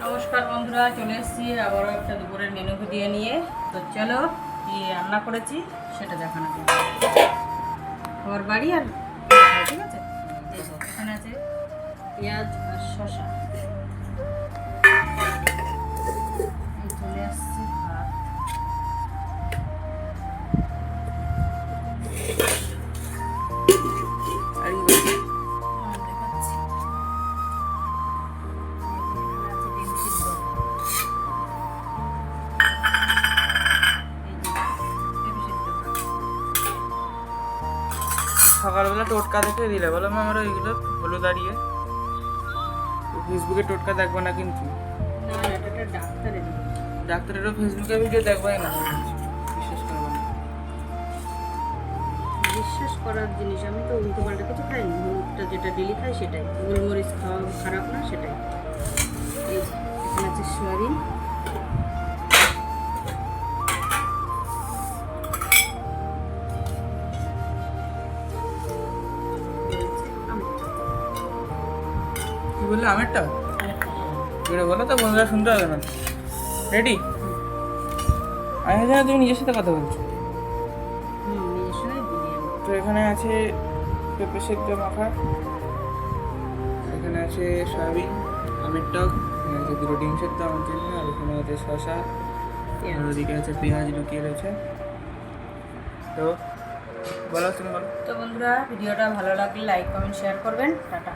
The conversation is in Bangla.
নমস্কার বন্ধুরা, চলে এসেছি আবারও একটা দুপুরের মেনু ভিডিও নিয়ে। তো চলো কি রান্না করেছি সেটা দেখানো যাবে। খাবার বাড়ি আর ঠিক আছে। এখানে আছে পেঁয়াজ আর শসা। চলে আসছে ভাত, দেখাচ্ছি। আছে ডিম সিদ্ধ, সকালবেলা টোটকা দেখে দিলে বলো আমার ওইগুলো হলো দাঁড়িয়ে ফেসবুকে টোটকা দেখবো না কিন্তু না এটা ডাক্তারের ডাক্তারেরও ফেসবুকে ভিডিও দেখবোই না, বিশ্বাস করবো না। বিশ্বাস করার জিনিস। আমি তো উল্টো পাল্টা কিছু খাইনি, হলুদটা যেটা ডেলি খাই সেটাই। গোলমরিচ খাওয়া খারাপ না, সেটাই। এই যে এখানে আছে সয়াবিন, কি বললে আমেরটা যেটা বলো তো বন্ধুরা শুনতে হবে না। রেডি? আমি জানি তুমি নিজের সাথে কথা বলছো। তো এখানে আছে পেঁপে সেদ্ধ মাখা, এখানে আছে সয়াবিন, আমের টক, এখানে আছে দুটো ডিম সেদ্ধ আমার জন্য, আর এখানে আছে শসা, আর ওদিকে আছে পেঁয়াজ লুকিয়ে রয়েছে। তো বলো, তুমি বলো। তো বন্ধুরা, ভিডিওটা ভালো লাগলে লাইক কমেন্ট শেয়ার করবেন। টাটা।